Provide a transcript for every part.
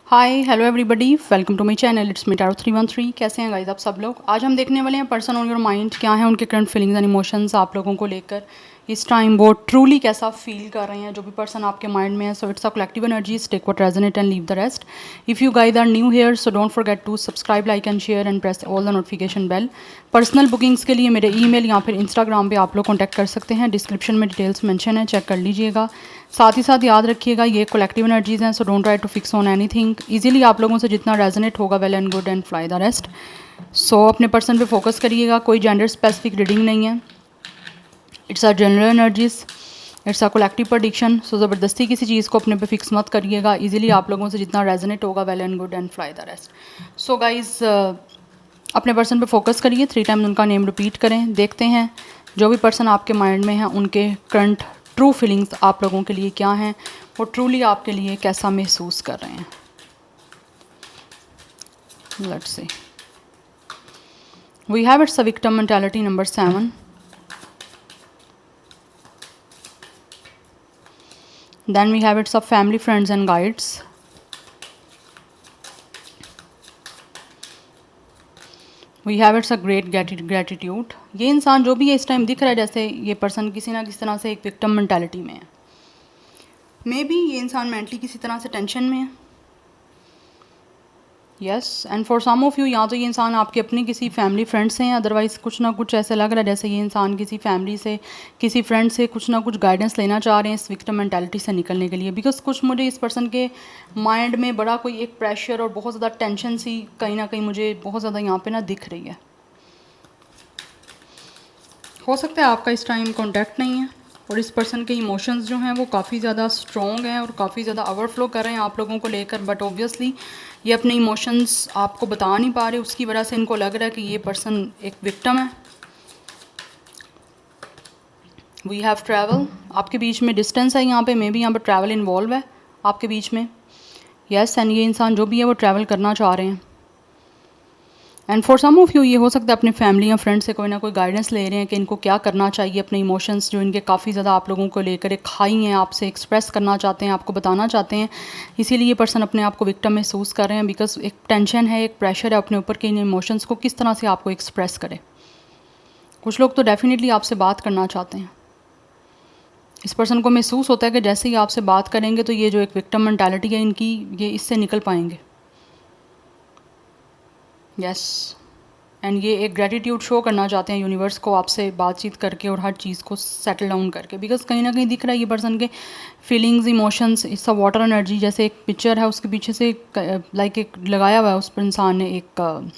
Hi hello everybody, welcome to my channel. It's me Tarot 313। कैसे हैं guys आप सब लोग? आज हम देखने वाले हैं पर्सन ऑन योर माइंड, क्या है उनके करंट फीलिंग्स एंड इमोशंस आप लोगों को लेकर। इस टाइम वो ट्रूली कैसा फील कर रहे हैं, जो भी पर्सन आपके माइंड में है। So it's a collective energies, take what resonate and leave the rest. If you guys are new here so don't forget to subscribe, like and share and press all the notification bell. Personal bookings के लिए मेरे email या फिर Instagram पे आप लोग contact कर सकते हैं। डिस्क्रिप्शन में डिटेल्स मेंशन है, चेक कर लीजिएगा। साथ ही साथ याद रखिएगा ये कलेक्टिव एनर्जीज हैं, so don't try to fix on anything. Easily आप लोगों से जितना रेजोनेट होगा well and good and fly the rest. So अपने पर्सन पे फोकस करिएगा, कोई जेंडर स्पेसिफिक रीडिंग नहीं है। It's a general energies, it's a collective prediction. So ज़बरदस्ती किसी चीज़ को अपने पे फिक्स मत करिएगा। इजीली आप लोगों से जितना रेजोनेट होगा well and good and fly the rest. So guys अपने पर्सन पे फोकस करिए, 3 टाइम उनका नेम रिपीट करें। देखते हैं जो भी पर्सन आपके माइंड में है उनके करंट ट्रू फीलिंग्स आप लोगों के लिए क्या हैं, वो ट्रूली आपके लिए कैसा महसूस कर रहे हैं। Let's see, we have it's a victim mentality number 7। Then we have it's a family, friends and guides. We have it's a great gratitude. ये इंसान जो भी है इस टाइम दिख रहा है जैसे ये पर्सन किसी ना किसी तरह से एक विक्टिम मेंटालिटी में है। मे बी ये इंसान मेंटली किसी तरह से टेंशन में है। Yes, and for some of you, या तो ये इंसान आपके अपने किसी फैमिली फ्रेंड से हैं, अदरवाइज़ कुछ ना कुछ ऐसा लग रहा है जैसे ये इंसान किसी फैमिली से, किसी फ्रेंड से कुछ ना कुछ गाइडेंस लेना चाह रहे हैं इस विक्टिम मेंटालिटी से निकलने के लिए। बिकॉज कुछ मुझे इस पर्सन के माइंड में बड़ा कोई एक प्रेशर और बहुत ज़्यादा टेंशन सी कहीं ना कहीं मुझे बहुत ज़्यादा यहाँ पे ना दिख रही है। हो सकता है आपका इस टाइम कॉन्टैक्ट नहीं है और इस पर्सन के इमोशंस जो हैं वो काफ़ी ज़्यादा स्ट्रॉन्ग हैं और काफ़ी ज़्यादा ओवरफ्लो कर रहे हैं आप लोगों को लेकर। बट ऑब्वियसली ये अपने इमोशंस आपको बता नहीं पा रहे, उसकी वजह से इनको लग रहा है कि ये पर्सन एक विक्टिम है। वी हैव ट्रैवल, आपके बीच में डिस्टेंस है यहाँ पे, मे बी यहाँ पर ट्रैवल इन्वॉल्व है आपके बीच में। यस, एंड ये इंसान जो भी है वो ट्रैवल करना चाह रहे हैं। And for some of you ये हो सकता है अपने फैमिली या फ्रेंड से कोई ना कोई गाइडेंस ले रहे हैं कि इनको क्या करना चाहिए। अपने इमोशंस जो इनके काफ़ी ज़्यादा आप लोगों को लेकर एक हाई हैं, आपसे एक्सप्रेस करना चाहते हैं, आपको बताना चाहते हैं। इसीलिए ये पर्सन अपने आप को विक्टिम महसूस कर रहे हैं। बिकॉज एक टेंशन है, एक प्रेशर है अपने ऊपर कि इन इमोशंस को किस तरह से आपको एक्सप्रेस करें। कुछ लोग तो डेफिनेटली आपसे बात करना चाहते हैं। इस पर्सन को महसूस होता है कि जैसे ही आपसे बात करेंगे तो ये जो एक विक्टिम मेंटालिटी है इनकी, ये इससे निकल पाएंगे। यस, एंड ये एक ग्रेटिट्यूड शो करना चाहते हैं यूनिवर्स को आपसे बातचीत करके और हर चीज़ को सेटल डाउन करके। बिकॉज कहीं ना कहीं दिख रहा है ये पर्सन के feelings, emotions, it's a water energy. जैसे एक पिक्चर है उसके पीछे से लाइक एक लगाया हुआ है, उस पर इंसान ने एक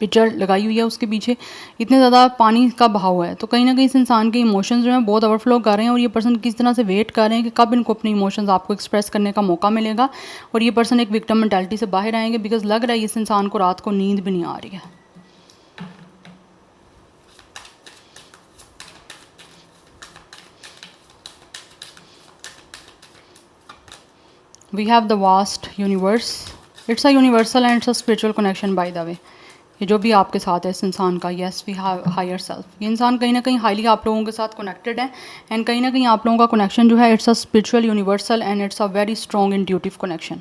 पिक्चर लगाई हुई है, उसके पीछे इतने ज़्यादा पानी का बहाव है। तो कहीं ना कहीं इस इंसान के इमोशंस जो हैं बहुत ओवरफ्लो कर रहे हैं और ये पर्सन किस तरह से वेट कर रहे हैं कि कब इनको अपने इमोशंस आपको एक्सप्रेस करने का मौका मिलेगा और ये पर्सन एक विक्टिम मेंटालिटी से बाहर आएंगे। बिकॉज लग रहा है इस इंसान को रात को नींद भी नहीं आ रही है। We have the vast universe, it's a universal and it's a spiritual connection by the way. ये जो भी आपके साथ है इस इंसान का, yes we have higher self. ये इंसान कहीं ना कहीं हाईली आप लोगों के साथ कनेक्टेड है एंड कहीं ना कहीं आप लोगों का कनेक्शन जो है it's a spiritual, universal and it's a very strong intuitive connection.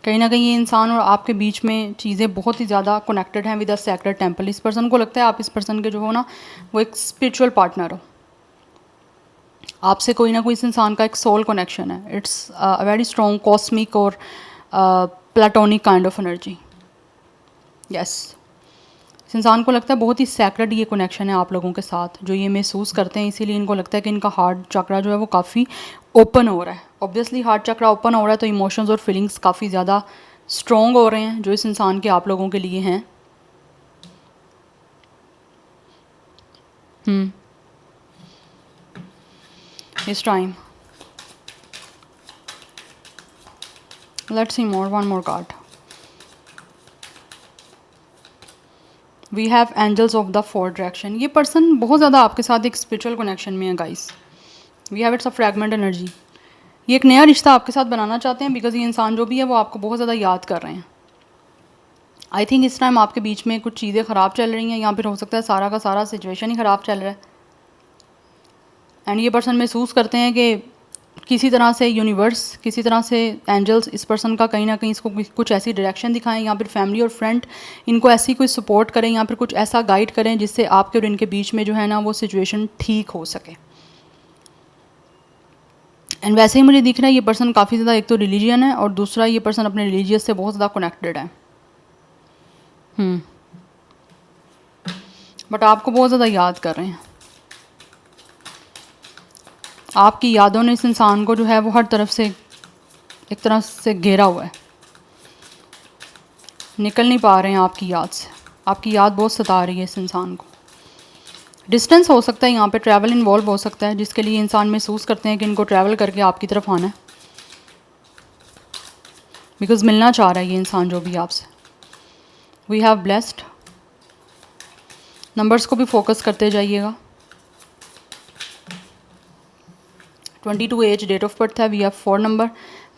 कहीं ना कहीं ये इंसान और आपके बीच में चीज़ें बहुत ही ज़्यादा कनेक्टेड हैं विद अ सैक्रेड टेम्पल। इस पर्सन को लगता है आप इस पर्सन के जो हो ना वो एक स्पिरिचुअल पार्टनर हो। आपसे कोई ना कोई इस इंसान का एक सोल कनेक्शन है। It's a very strong cosmic और platonic kind of energy. Yes, इस इंसान को लगता है बहुत ही सैक्रेड ये कनेक्शन है आप लोगों के साथ, जो ये महसूस करते हैं। इसीलिए इनको लगता है कि इनका हार्ट चक्रा जो है वो काफ़ी ओपन हो रहा है। ऑब्वियसली हार्ट चक्रा ओपन हो रहा है तो इमोशंस और फीलिंग्स काफ़ी ज़्यादा स्ट्रॉन्ग हो रहे हैं जो इस इंसान के आप लोगों के लिए हैं। इस time let's see more, one more card. We have angels of the four direction. ये पर्सन बहुत ज़्यादा आपके साथ एक स्पिरिचुअल कनेक्शन में है guys. We have it's a fragment energy. ये एक नया रिश्ता आपके साथ बनाना चाहते हैं बिकॉज ये इंसान जो भी है वो आपको बहुत ज़्यादा याद कर रहे हैं। आई थिंक इस टाइम आपके बीच में कुछ चीज़ें ख़राब चल रही हैं या फिर हो सकता है सारा का सारा सिचुएशन ही ख़राब चल रहा है। एंड ये पर्सन महसूस करते हैं कि किसी तरह से यूनिवर्स, किसी तरह से एंजल्स इस पर्सन का कहीं ना कहीं इसको कुछ ऐसी डायरेक्शन दिखाएं, या फिर फैमिली और फ्रेंड इनको ऐसी कोई सपोर्ट करें, या फिर कुछ ऐसा गाइड करें जिससे आपके और इनके बीच में जो है ना वो सिचुएशन ठीक हो सके। एंड वैसे ही मुझे दिख रहा है ये पर्सन काफ़ी ज़्यादा, एक तो रिलीजियन है और दूसरा ये पर्सन अपने रिलीजियस से बहुत ज़्यादा कनेक्टेड है। बट आपको बहुत ज़्यादा याद कर रहे हैं। आपकी यादों ने इस इंसान को जो है वो हर तरफ से एक तरह से घेरा हुआ है, निकल नहीं पा रहे हैं आपकी याद से। आपकी याद बहुत सता रही है इस इंसान को। डिस्टेंस हो सकता है, यहाँ पे ट्रैवल इन्वॉल्व हो सकता है, जिसके लिए इंसान महसूस करते हैं कि इनको ट्रैवल करके आपकी तरफ आना है, बिकॉज मिलना चाह रहा है ये इंसान जो भी आपसे। We have blessed. नंबर्स को भी फोकस करते जाइएगा। 22 एज डेट ऑफ बर्थ है, वी हैव 4 नंबर।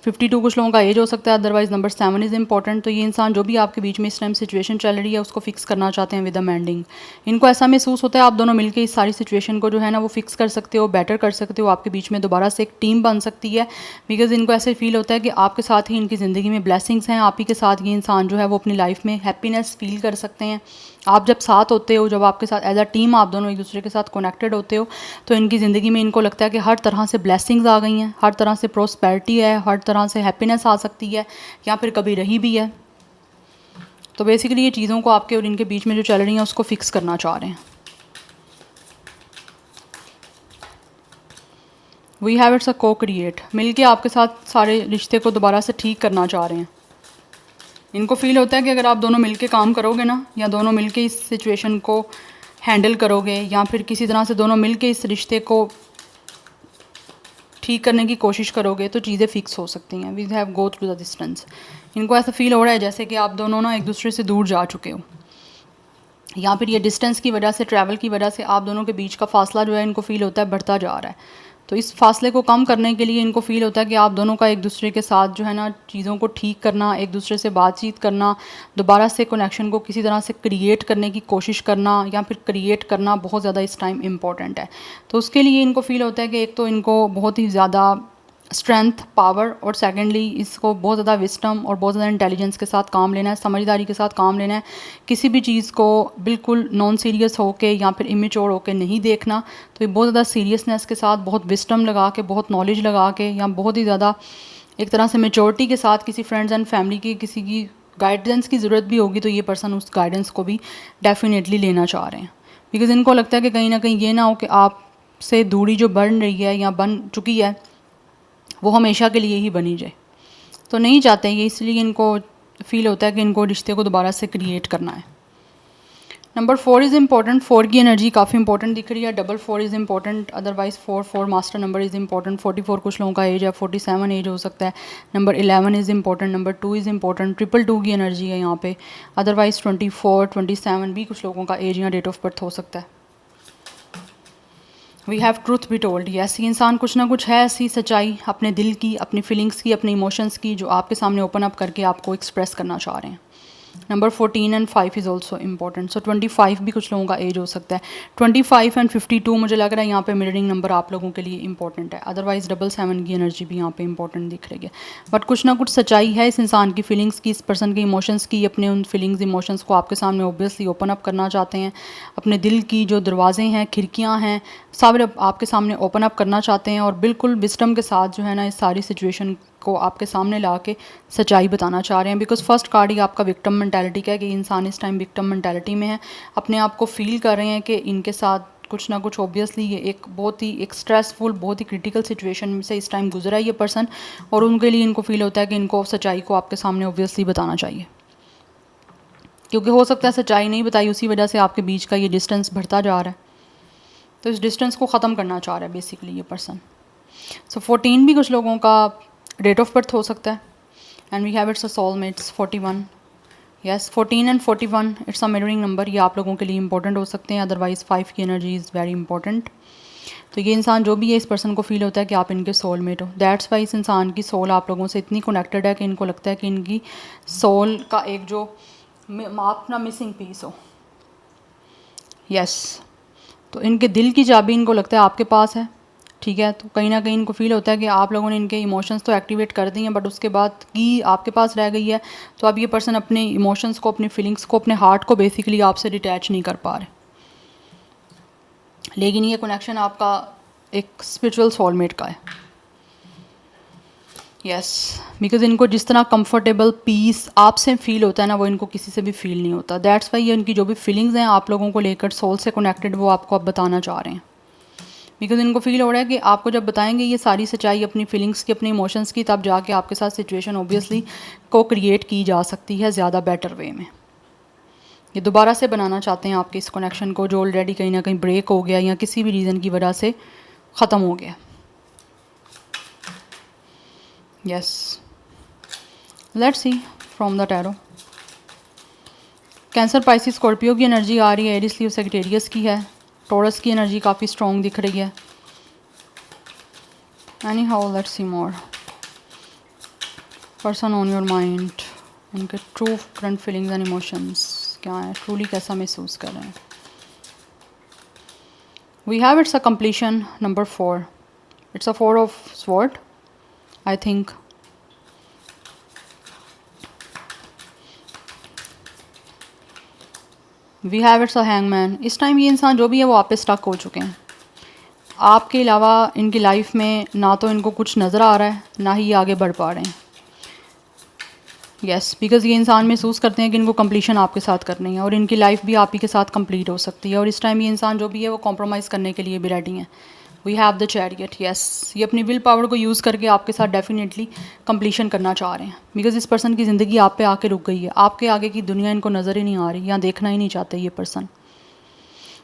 52 कुछ लोगों का एज हो सकता है, अदरवाइज नंबर 7 इज़ इंपॉर्टेंट। तो ये इंसान जो भी आपके बीच में इस टाइम सिचुएशन चल रही है उसको फिक्स करना चाहते हैं विद अ एंडिंग। इनको ऐसा महसूस होता है आप दोनों मिलकर इस सारी सिचुएशन को जो है ना वो फिक्स कर सकते हो, बेटर कर सकते हो, आपके बीच में दोबारा से एक टीम बन सकती है। बिकॉज इनको ऐसे फील होता है कि आपके साथ ही इनकी ज़िंदगी में ब्लेसिंग्स हैं, आप ही के साथ ये इंसान जो है वो अपनी लाइफ में हैप्पीनेस फील कर सकते हैं। आप जब साथ होते हो, जब आपके साथ एज अ टीम आप दोनों एक दूसरे के साथ कनेक्टेड होते हो, तो इनकी ज़िंदगी में इनको लगता है कि हर तरह से ब्लेसिंग्स आ गई हैं, हर तरह से प्रोस्पेरिटी है, हर तरह से हैप्पीनेस आ सकती है, या फिर कभी रही भी है। तो बेसिकली ये चीज़ों को आपके और इनके बीच में जो चल रही हैं उसको फिक्स करना चाह रहे हैं। वी हैव इट्स अ को क्रिएट, मिलके आपके साथ सारे रिश्ते को दोबारा से ठीक करना चाह रहे हैं। इनको फील होता है कि अगर आप दोनों मिलके काम करोगे ना, या दोनों मिलके इस सिचुएशन को हैंडल करोगे, या फिर किसी तरह से दोनों मिलके इस रिश्ते को ठीक करने की कोशिश करोगे, तो चीज़ें फिक्स हो सकती हैं। We have go through the distance. इनको ऐसा फील हो रहा है जैसे कि आप दोनों ना एक दूसरे से दूर जा चुके हो, या फिर ये डिस्टेंस की वजह से, ट्रैवल की वजह से आप दोनों के बीच का फासला जो है इनको फील होता है बढ़ता जा रहा है। तो इस फासले को कम करने के लिए इनको फील होता है कि आप दोनों का एक दूसरे के साथ जो है ना चीज़ों को ठीक करना, एक दूसरे से बातचीत करना, दोबारा से कनेक्शन को किसी तरह से क्रिएट करने की कोशिश करना, या फिर क्रिएट करना बहुत ज़्यादा इस टाइम इम्पॉर्टेंट है। तो उसके लिए इनको फील होता है कि एक तो इनको बहुत ही ज़्यादा स्ट्रेंथ, पावर, और सेकेंडली इसको बहुत ज़्यादा विस्टम और बहुत ज़्यादा इंटेलिजेंस के साथ काम लेना है, समझदारी के साथ काम लेना है। किसी भी चीज़ को बिल्कुल नॉन सीरियस होके या फिर इमेच्योर होके नहीं देखना। तो ये बहुत ज़्यादा सीरियसनेस के साथ, बहुत विस्टम लगा के, बहुत नॉलेज लगा के, या बहुत ही ज़्यादा एक तरह से मेच्योरिटी के साथ किसी फ्रेंड्स एंड फैमिली की किसी की गाइडेंस की ज़रूरत भी होगी तो ये पर्सन उस गाइडेंस को भी डेफिनेटली लेना चाह रहे हैं। बिकॉज़ इनको लगता है कि कहीं ना कहीं ये ना हो कि आपसे दूरी जो बन रही है या बन चुकी है वो हमेशा के लिए ही बनी जाए। तो नहीं चाहते ये, इसलिए इनको फील होता है कि इनको रिश्ते को दोबारा से क्रिएट करना है। Number 4 is important. 4 की एनर्जी काफ़ी इंपॉर्टेंट दिख रही है। 4 is important, otherwise 4 master number is important. 44 कुछ लोगों का एज है, 47 एज हो सकता है। Number 11 is important, number 2 is important. 222 की एनर्जी है यहाँ पे, अदरवाइज 24 27 भी कुछ लोगों का एज या डेट ऑफ बर्थ हो सकता है। We have truth be told, yes, ये इंसान कुछ ना कुछ है ऐसी सच्चाई अपने दिल की, अपनी फीलिंग्स की, अपने इमोशंस की, जो आपके सामने ओपन अप करके आपको एक्सप्रेस करना चाह रहे हैं। Number 14 and 5 is also important. So 25 भी कुछ लोगों का एज हो सकता है। 25 एंड 52 मुझे लग रहा है यहाँ पे मिररिंग नंबर आप लोगों के लिए इंपॉर्टेंट है। अदरवाइज 77 की एनर्जी भी यहाँ पे इंपॉर्टेंट दिख रही है। बट कुछ ना कुछ सच्चाई है इस इंसान की फीलिंग्स की, इस पर्सन के इमोशंस की। अपने उन फीलिंग्स इमोशंस को आपके सामने ऑब्वियसली ओपन अप करना चाहते हैं। अपने दिल की जो दरवाजे हैं, खिड़कियाँ हैं, सब आपके सामने ओपन अप करना चाहते हैं, और बिल्कुल विस्डम के साथ जो है ना इस सारी सिचुएशन को आपके सामने ला के सच्चाई बताना चाह रहे हैं। बिकॉज फर्स्ट कार्ड ही आपका विक्टिम मेंटालिटी का है कि इंसान इस टाइम विक्टिम मेंटालिटी में है, अपने आप को फील कर रहे हैं कि इनके साथ कुछ ना कुछ ऑब्वियसली ये एक बहुत ही एक स्ट्रेसफुल, बहुत ही क्रिटिकल सिचुएशन से इस टाइम गुजरा है ये पर्सन, और उनके लिए इनको फील होता है कि इनको सच्चाई को आपके सामने ऑब्वियसली बताना चाहिए, क्योंकि हो सकता है सच्चाई नहीं बताई उसी वजह से आपके बीच का ये डिस्टेंस बढ़ता जा रहा है। तो इस डिस्टेंस को ख़त्म करना चाह रहा है बेसिकली ये पर्सन। सो 14 भी कुछ लोगों का डेट ऑफ बर्थ हो सकता है, and we have it's a soulmates 41, yes 14 and 41 it's a mirroring number, ये आप लोगों के लिए इंपॉर्टेंट हो सकते हैं। अदरवाइज 5 की एनर्जी इज़ वेरी इंपॉर्टेंट। तो ये इंसान जो भी है, इस पर्सन को फील होता है कि आप इनके सोलमेट हो। दैट्स वाई इस इंसान की सोल आप लोगों से इतनी कनेक्टेड है कि इनको लगता है कि इनकी सोल का एक जो अपना मिसिंग पीस हो, यस। तो इनके दिल की चाबी इनको लगता है आपके पास है। ठीक है। तो कहीं ना कहीं इनको फील होता है कि आप लोगों ने इनके इमोशंस तो एक्टिवेट कर दिए हैं, बट उसके बाद की आपके पास रह गई है। तो अब ये पर्सन अपने इमोशंस को, अपनी फीलिंग्स को, अपने हार्ट को बेसिकली आपसे डिटैच नहीं कर पा रहे। लेकिन ये कनेक्शन आपका एक स्पिरिचुअल सोलमेट का है। यस, बिकॉज इनको जिस तरह कंफर्टेबल पीस आपसे फील होता है ना, वो इनको किसी से भी फील नहीं होता। दैट्स वाई ये इनकी जो भी फीलिंग्स हैं आप लोगों को लेकर सोल से कनेक्टेड, वो आपको अब बताना चाह रहे हैं। बिकॉज इनको फील हो रहा है कि आपको जब बताएंगे ये सारी सच्चाई अपनी फीलिंग्स की, अपने इमोशंस की, तब जाके आपके साथ सिचुएशन ऑब्वियसली को क्रिएट की जा सकती है ज़्यादा बेटर वे में। ये दोबारा से बनाना चाहते हैं आपके इस कनेक्शन को, जो ऑलरेडी कहीं ना कहीं ब्रेक हो गया या किसी भी रीज़न की वजह से ख़त्म हो गया। Yes, let's see from the tarot. Cancer, Pisces, Scorpio की एनर्जी आ रही है, एरिस, लीव, सेजिटेरियस की है, टॉरस की एनर्जी काफ़ी स्ट्रॉन्ग दिख रही है। Anyhow let's see more. Person on your mind, उनके true current feelings and emotions क्या है, ट्रूली कैसा महसूस कर रहे हैं। We have it's a completion number 4, it's a 4 of sword I think. We have it's a hangman. इस time ये इंसान जो भी है वो आप पे स्टक हो चुके हैं। आपके अलावा इनकी लाइफ में ना तो इनको कुछ नज़र आ रहा है, ना ही ये आगे बढ़ पा रहे हैं। यस, बिकॉज़ ये इंसान महसूस करते हैं कि इनको कंप्लीशन आपके साथ करनी है और इनकी लाइफ भी आप ही के साथ कंप्लीट हो सकती है। और इस टाइम ये इंसान जो भी है वो कॉम्प्रोमाइज़ करने के लिए भी रेडी हैं। We have the chariot. Yes, ये अपनी विल पावर को यूज़ करके आपके साथ डेफिनेटली कंप्लीशन करना चाह रहे हैं। बिकॉज़ इस पर्सन की ज़िंदगी आप पे आके रुक गई है, आपके आगे की दुनिया इनको नज़र ही नहीं आ रही या देखना ही नहीं चाहते ये पर्सन।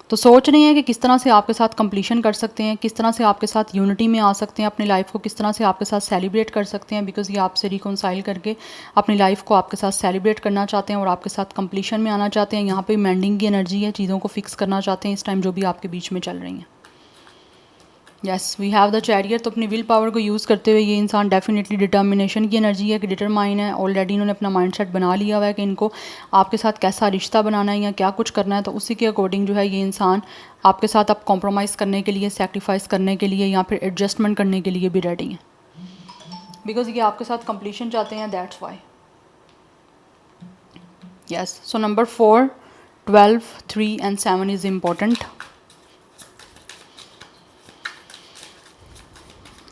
तो सोच रहे हैं कि किस तरह से आपके साथ कंप्लीशन कर सकते हैं, किस तरह से आपके साथ यूनिटी में आ सकते हैं, अपनी लाइफ को किस तरह से आपके साथ सेलिब्रेट कर सकते हैं। बिकॉज़ ये आपसे रिकॉन्साइल करके अपनी लाइफ को आपके साथ सेलिब्रेट करना चाहते हैं और आपके साथ कंप्लीशन में आना चाहते हैं। यहाँ पे मेंडिंग की एनर्जी है, चीज़ों को फिक्स करना चाहते हैं इस टाइम जो भी आपके बीच में चल रही हैं। Yes, we have the chariot. तो अपनी विल पावर को यूज़ करते हुए ये इंसान डेफिनेटली डिटर्मिनेशन की एनर्जी है कि डिटरमाइन है, ऑलरेडी इन्होंने अपना माइंडसेट बना लिया हुआ है कि इनको आपके साथ कैसा रिश्ता बनाना है या क्या कुछ करना है। तो उसी के अकॉर्डिंग जो है ये इंसान आपके साथ अब कॉम्प्रोमाइज़ करने के लिए, सेक्रीफाइस करने के लिए या फिर एडजस्टमेंट करने के लिए भी रेडी हैं। बिकॉज ये आपके साथ कंप्लीशन चाहते हैं, that's why. Yes, so number 4, 12, 3 and 7 is important.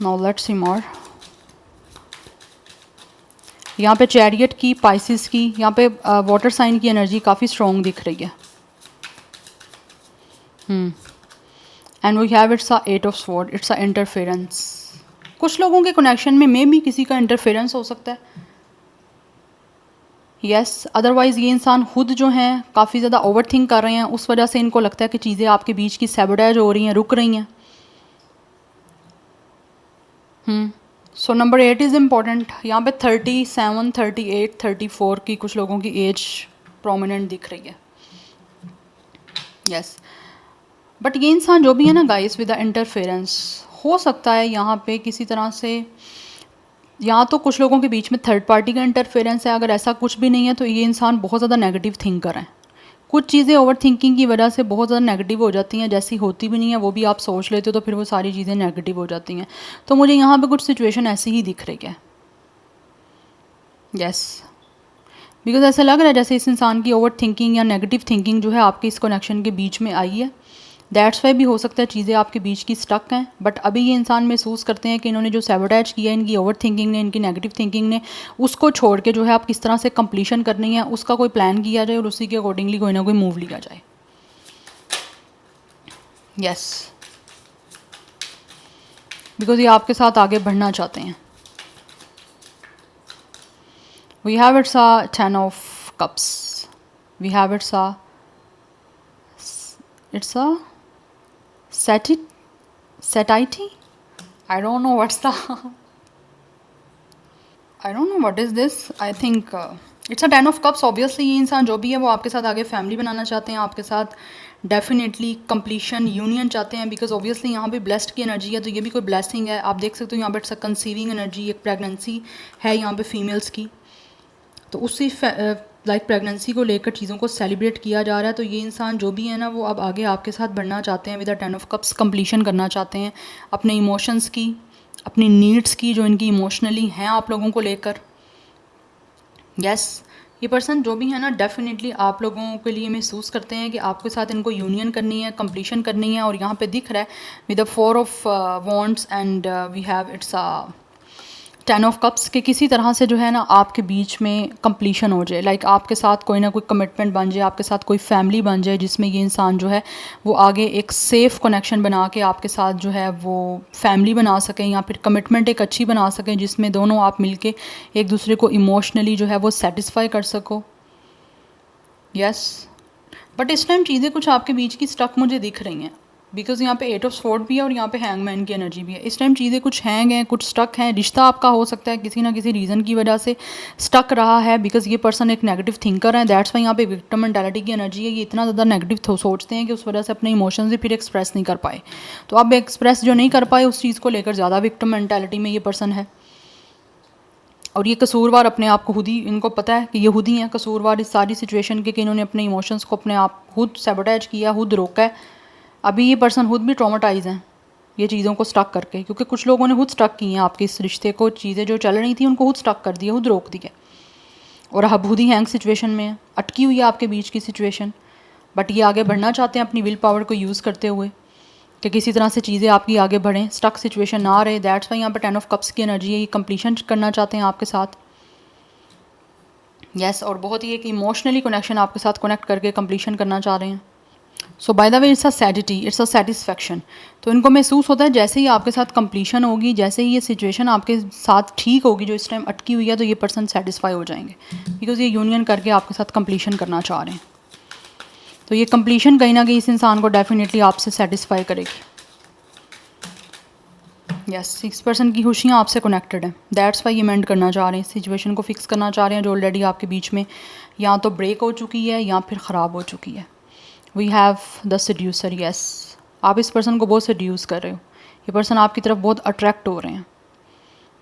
Now let's see more. यहाँ पे चैरियट की, पाइसिस की, यहाँ पे वाटर साइन की एनर्जी काफ़ी स्ट्रॉन्ग दिख रही है। And we have it's a 8 of sword, it's a interference. कुछ लोगों के कनेक्शन में मे भी किसी का इंटरफेरेंस हो सकता है। यस, अदरवाइज़ ये इंसान खुद जो हैं काफ़ी ज़्यादा ओवर थिंक कर रहे हैं, उस वजह से इनको लगता है कि चीज़ें आपके बीच की सैबोटेज हो रही हैं, रुक रही हैं। So number 8 is important. यहाँ पे 37, 38, 34 की कुछ लोगों की एज प्रोमिनेंट दिख रही है। यस, बट ये इंसान जो भी है ना गाइस विद द इंटरफेरेंस, हो सकता है यहाँ पे किसी तरह से, या तो कुछ लोगों के बीच में थर्ड पार्टी का इंटरफेरेंस है। अगर ऐसा कुछ भी नहीं है तो ये इंसान बहुत ज़्यादा नेगेटिव थिंकर है। कुछ चीज़ें ओवर थिंकिंग की वजह से बहुत ज़्यादा नेगेटिव हो जाती हैं, जैसी होती भी नहीं है वो भी आप सोच लेते हो, तो फिर वो सारी चीज़ें नेगेटिव हो जाती हैं। तो मुझे यहाँ पे कुछ सिचुएशन ऐसी ही दिख रही है। यस, बिकॉज ऐसा लग रहा है जैसे इस इंसान की ओवर थिंकिंग या नेगेटिव थिंकिंग जो है आपके इस कनेक्शन के बीच में आई है। दैट्स वाई भी हो सकता है चीज़ें आपके बीच की स्टक हैं, बट अभी ये इंसान महसूस करते हैं कि इन्होंने जो सैबोटेज किया है, इनकी ओवर थिंकिंग ने, इनकी नेगेटिव थिंकिंग ने, उसको छोड़ के जो है आप किस तरह से कंप्लीशन करनी है उसका कोई प्लान किया जाए और उसी के अकॉर्डिंगली कोई ना कोई मूव लिया जाए। यस, बिकॉज ये आपके साथ आगे बढ़ना चाहते हैं। We have it's a 10 of cups, we have it's a satiety. I don't know what's the I don't know what is this. I think it's a 10 of cups. Obviously ये इंसान जो भी है वो आपके साथ आगे फैमिली बनाना चाहते हैं, आपके साथ डेफिनेटली कंप्लीशन यूनियन चाहते हैं। बिकॉज ऑब्वियसली यहाँ पे ब्लेस्ड की एनर्जी है, तो ये भी कोई ब्लेसिंग है। आप देख सकते हो यहाँ पे इट्स कंसीविंग एनर्जी, एक प्रेगनेंसी है यहाँ पे फीमेल्स की। तो उसी लाइक प्रेगनेंसी को लेकर चीज़ों को सेलिब्रेट किया जा रहा है। तो ये इंसान जो भी है ना वो अब आगे आपके साथ बढ़ना चाहते हैं, with the 10 of cups completion करना चाहते हैं अपने इमोशंस की, अपनी नीड्स की जो इनकी इमोशनली हैं आप लोगों को लेकर। यस, ये पर्सन जो भी है ना डेफिनेटली आप लोगों के लिए महसूस करते हैं कि आपके साथ इनको यूनियन करनी है, कंप्लीशन करनी है। और यहाँ पे दिख रहा है with the 4 of wands and we have it's 10 of cups के किसी तरह से जो है ना आपके बीच में कंप्लीशन हो जाए, लाइक आपके साथ कोई ना कोई कमिटमेंट बन जाए, आपके साथ कोई फैमिली बन जाए जिसमें ये इंसान जो है वो आगे एक सेफ़ कनेक्शन बना के आपके साथ जो है वो फैमिली बना सकें, या फिर कमिटमेंट एक अच्छी बना सकें जिसमें दोनों आप मिलके एक दूसरे को इमोशनली जो है वो सेटिस्फाई कर सको। यस, बट इस टाइम चीज़ें कुछ आपके बीच की स्टक मुझे दिख रही हैं, बिकॉज यहाँ पे 8 ऑफ स्वॉर्ड भी है और यहाँ पे हैंगमैन की एनर्जी भी है। इस टाइम चीज़ें कुछ हैंग हैं, कुछ स्टक हैं। रिश्ता आपका हो सकता है किसी ना किसी रीज़न की वजह से स्टक रहा है, बिकॉज ये पर्सन एक नेगेटिव थिंकर है। दैट्स वाई यहाँ पे विक्टिम मेंटालिटी की एनर्जी है। ये इतना ज़्यादा नेगेटिव सोचते हैं कि उस वजह से अपने इमोशंस भी फिर एक्सप्रेस नहीं कर पाए। तो अब एक्सप्रेस जो नहीं कर पाए उस चीज़ को लेकर ज़्यादा विक्टिम मेंटालिटी में ये पर्सन है। और ये कसूरवार अपने आप को खुद ही, इनको पता है कि ये खुद ही हैं कसूरवार इस सारी सिचुएशन के, कि इन्होंने अपने इमोशंस को अपने आप खुद सैबोटेज किया, खुद रोका है। अभी ये पर्सन खुद भी ट्रॉमाटाइज हैं ये चीज़ों को स्टक करके, क्योंकि कुछ लोगों ने खुद स्टक की हैं आपके इस रिश्ते को। चीज़ें जो चल रही थी उनको खुद स्टक कर दिया, खुद रोक दिया, और अब खुद ही हैंग सिचुएशन में है, अटकी हुई है आपके बीच की सिचुएशन। बट ये आगे बढ़ना चाहते हैं अपनी विल पावर को यूज़ करते हुए कि किसी तरह से चीज़ें आपकी आगे बढ़ें, स्टक सिचुएशन ना रहे। दैट्स वाई यहाँ पर 10 ऑफ कप्स की एनर्जी है। ये कंप्लीशन करना चाहते हैं आपके साथ। यस, और बहुत ही एक इमोशनली कनेक्शन आपके साथ कनेक्ट करके कंप्लीशन करना चाह रहे हैं। So by the way it's a satiety, it's a satisfaction. तो इनको महसूस होता है जैसे ही आपके साथ कंप्लीशन होगी, जैसे ही ये सिचुएशन आपके साथ ठीक होगी जो इस टाइम अटकी हुई है, तो ये पर्सन सेटिस्फाई हो जाएंगे, बिकॉज ये यूनियन करके आपके साथ कंप्लीशन करना चाह रहे हैं। तो ये कंप्लीशन कहीं ना कहीं इस इंसान को डेफिनेटली आपसे सेटिस्फाई करेगी। यस, इस पर्सन की खुशियाँ आपसे कनेक्टेड हैं। दैट्स वाई ये मेंड करना चाह रहे हैं, सिचुएशन को फिक्स करना चाह रहे हैं जो ऑलरेडी आपके बीच में या तो ब्रेक हो चुकी है या फिर ख़राब हो चुकी है। We have the seducer. Yes, आप इस पर्सन को बहुत सेड्यूस कर रहे हो, ये पर्सन आपकी तरफ बहुत अट्रैक्ट हो रहे हैं।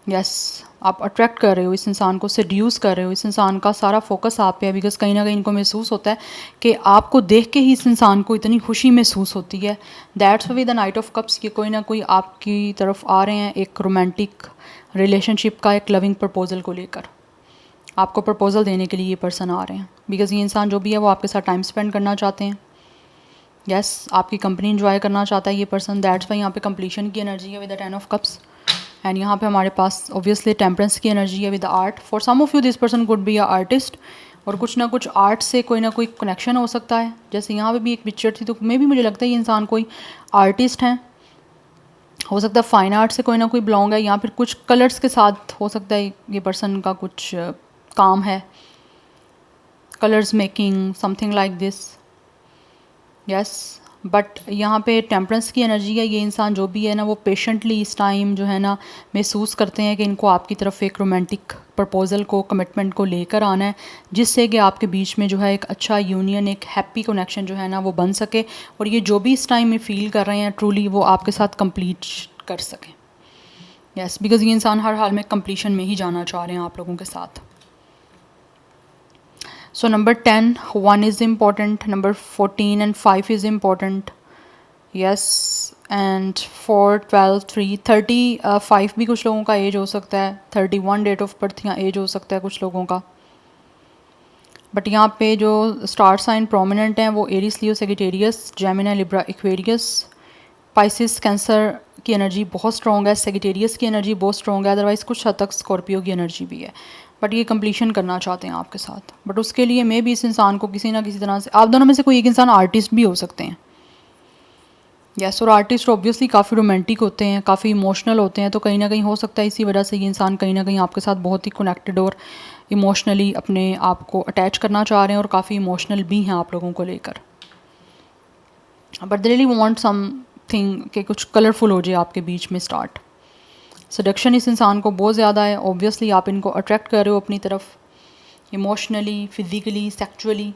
यस, आप अट्रैक्ट कर रहे हो इस इंसान को, सेड्यूस कर रहे हो। इस इंसान का सारा फोकस आप पे है, बिकॉज कहीं ना कहीं इनको महसूस होता है कि आपको देख के ही इस इंसान को इतनी खुशी महसूस होती है। That's why the night of cups, ये कोई ना कोई आपकी तरफ आ रहे हैं एक रोमांटिक रिलेशनशिप का, एक लविंग प्रपोजल को लेकर। आपको प्रपोजल देने के लिए ये पर्सन आ रहे हैं, बिकॉज ये इंसान जो भी है वो आपके साथ टाइम स्पेंड करना चाहते हैं। यस, आपकी कंपनी इंजॉय करना चाहता है ये पर्सन। दैट्स वाई यहाँ पे कंप्लीशन की एनर्जी है with the 10 of cups. And यहाँ पे हमारे पास ऑब्वियसली टेम्परेंस की एनर्जी है with art. For some of you this person could be a artist, और कुछ ना कुछ आर्ट से कोई ना कोई कनेक्शन हो सकता है। जैसे यहाँ पे भी एक पिक्चर थी, तो मे भी मुझे लगता है ये इंसान कोई आर्टिस्ट हैं, हो सकता है फाइन आर्ट से कोई ना कोई बिलोंग है, या फिर कुछ कलर्स के साथ हो सकता है ये पर्सन का कुछ काम है, colours making, something like this. Yes, but यहाँ पे टेम्परेंस की एनर्जी है। ये इंसान जो भी है ना वो पेशेंटली इस टाइम जो है ना महसूस करते हैं कि इनको आपकी तरफ एक रोमांटिक प्रपोजल को, कमिटमेंट को लेकर आना है, जिससे कि आपके बीच में जो है एक अच्छा यूनियन, एक हैप्पी कनेक्शन जो है ना वो बन सके, और ये जो भी इस टाइम में फील कर रहे हैं ट्रूली वो आपके साथ कंप्लीट कर सकें। यस, बिकॉज ये इंसान हर हाल में कंप्लीशन में ही जाना चाह रहे हैं आप लोगों के साथ। So number 10, 1 is important, number 14 and 5 is important. Yes, and 4, 12, 3, 35 भी कुछ लोगों का एज हो सकता है, 31 डेट ऑफ बर्थ या एज हो सकता है कुछ लोगों का। बट यहाँ पे जो स्टार साइन प्रोमिनेंट हैं वो Aries, Leo, Sagittarius, Gemini, Libra, Aquarius, Pisces, Cancer की एनर्जी बहुत स्ट्रॉन्ग है, सेजिटेरियस की एनर्जी बहुत स्ट्रॉन्ग है, अदरवाइज़ कुछ हद तक स्कॉर्पियो की एनर्जी भी है। बट ये कंप्लीशन करना चाहते हैं आपके साथ, बट उसके लिए मे भी इस इंसान को किसी ना किसी तरह से, आप दोनों में से कोई एक इंसान आर्टिस्ट भी हो सकते हैं। यस, और आर्टिस्ट ऑब्वियसली काफ़ी रोमांटिक होते हैं, काफ़ी इमोशनल होते हैं, तो कहीं ना कहीं हो सकता है इसी वजह से ये इंसान कहीं ना कहीं आपके साथ बहुत ही कनेक्टेड और इमोशनली अपने आप को अटैच करना चाह रहे हैं, और काफ़ी इमोशनल भी हैं आप लोगों को लेकर। But they really want something कि कुछ कलरफुल हो जाए आपके बीच में स्टार्ट। सडक्शन इस इंसान को बहुत ज़्यादा है। ऑब्वियसली आप इनको अट्रैक्ट कर रहे हो अपनी तरफ, इमोशनली, फिज़िकली, सेक्चुअली,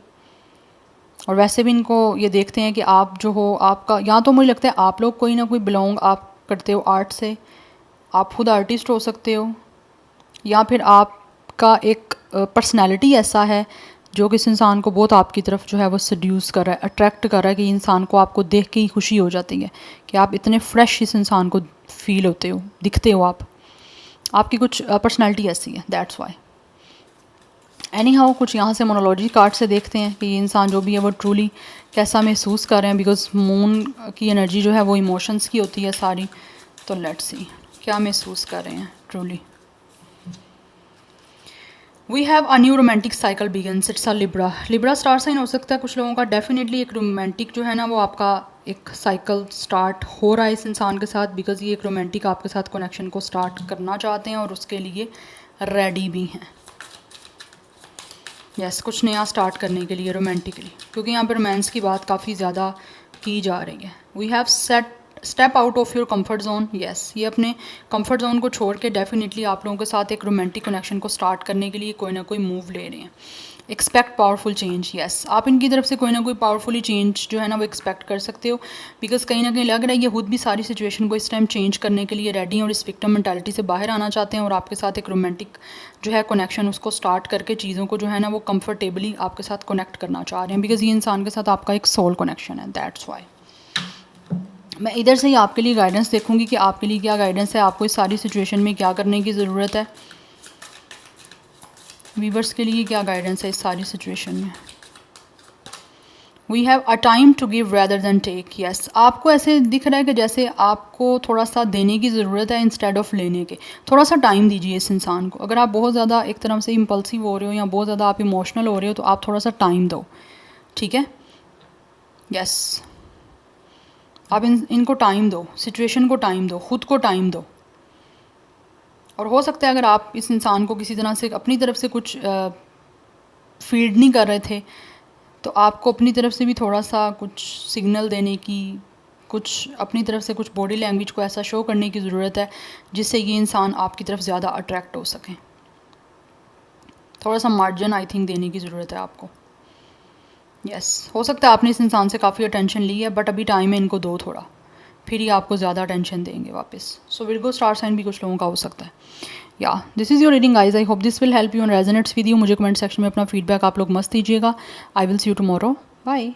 और वैसे भी इनको ये देखते हैं कि आप जो हो, आपका, या तो मुझे लगता है आप लोग कोई ना कोई बिलोंग आप करते हो आर्ट से, आप खुद आर्टिस्ट हो सकते हो, या फिर आपका एक पर्सनैलिटी ऐसा है जो कि इस इंसान को बहुत आपकी तरफ जो है वो सड्यूस कर रहा है, अट्रैक्ट कर रहा है, कि इंसान को आपको देख के ही खुशी हो जाती है कि आप इतने फ्रेश इस इंसान को फील होते हो, दिखते हो आप, आपकी कुछ पर्सनैलिटी ऐसी है, दैट्स वाई। एनी हाउ कुछ यहाँ से मोनोलॉजी कार्ड से देखते हैं कि ये इंसान जो भी है वो ट्रूली कैसा महसूस कर रहे हैं, बिकॉज मून की एनर्जी जो है वो इमोशंस की होती है सारी। तो लेट्स सी क्या महसूस कर रहे हैं truly. We have a new romantic cycle begins, it's a Libra. Libra star sign हो सकता है कुछ लोगों का। डेफिनेटली एक रोमांटिक जो है ना वो आपका एक साइकिल स्टार्ट हो रहा है इस इंसान के साथ, बिकॉज ये एक रोमांटिक आपके साथ कनेक्शन को स्टार्ट करना चाहते हैं और उसके लिए रेडी भी हैं। यस, कुछ नया स्टार्ट करने के लिए रोमांटिकली, क्योंकि यहाँ पर रोमांस की बात काफ़ी ज़्यादा की जा रही है। We have set step out of your comfort zone. Yes, ये अपने कंफर्ट जोन को छोड़ के डेफिनेटली आप लोगों के साथ एक रोमांटिक कनेक्शन को स्टार्ट करने के लिए कोई ना कोई मूव ले रहे हैं। Expect powerful change. यस, आप इनकी तरफ से कोई ना कोई पावरफुली चेंज जो है ना वो एक्सपेक्ट कर सकते हो, बिकॉज कहीं ना कहीं लग रहा है ये खुद भी सारी सिचुएशन को इस टाइम चेंज करने के लिए रेडी हैं और इस विक्टिम मेंटालिटी से बाहर आना चाहते हैं और आपके साथ एक रोमांटिक जो है कनेक्शन उसको स्टार्ट करके चीज़ों को जो है ना वो कंफर्टेबली आपके साथ कनेक्ट करना चाह रहे हैं, बिकॉज ये इंसान के साथ आपका एक सोल कनेक्शन है, दैट्स वाई। मैं इधर से ही आपके लिए गाइडेंस देखूंगी कि आपके लिए क्या गाइडेंस है, आपको इस सारी सिचुएशन में क्या करने की ज़रूरत है। वीवर्स के लिए क्या गाइडेंस है इस सारी सिचुएशन में। We have a time to give rather than take. Yes, आपको ऐसे दिख रहा है कि जैसे आपको थोड़ा सा देने की ज़रूरत है इंस्टेड ऑफ लेने के। थोड़ा सा टाइम दीजिए इस इंसान को। अगर आप बहुत ज़्यादा एक तरह से इम्पल्सिव हो रहे हो या बहुत ज़्यादा आप इमोशनल हो रहे हो तो आप थोड़ा सा टाइम दो, ठीक है। यस, आप इनको टाइम दो, सिचुएशन को टाइम दो, ख़ुद को टाइम दो। और हो सकता है अगर आप इस इंसान को किसी तरह से अपनी तरफ से कुछ फीड नहीं कर रहे थे तो आपको अपनी तरफ से भी थोड़ा सा कुछ सिग्नल देने की, कुछ अपनी तरफ से कुछ बॉडी लैंग्वेज को ऐसा शो करने की ज़रूरत है जिससे ये इंसान आपकी तरफ ज़्यादा अट्रैक्ट हो सकें। थोड़ा सा मार्जिन आई थिंक देने की ज़रूरत है आपको। यस, हो सकता है आपने इस इंसान से काफ़ी अटेंशन ली है, बट अभी टाइम है, इनको दो थोड़ा, फिर ही आपको ज़्यादा अटेंशन देंगे वापस। सो विर्गो स्टार साइन भी कुछ लोगों का हो सकता है। या this is your reading guys, I hope this will help you and resonates with you. मुझे कमेंट सेक्शन में अपना फीडबैक आप लोग मस्त दीजिएगा। I will see you tomorrow, bye.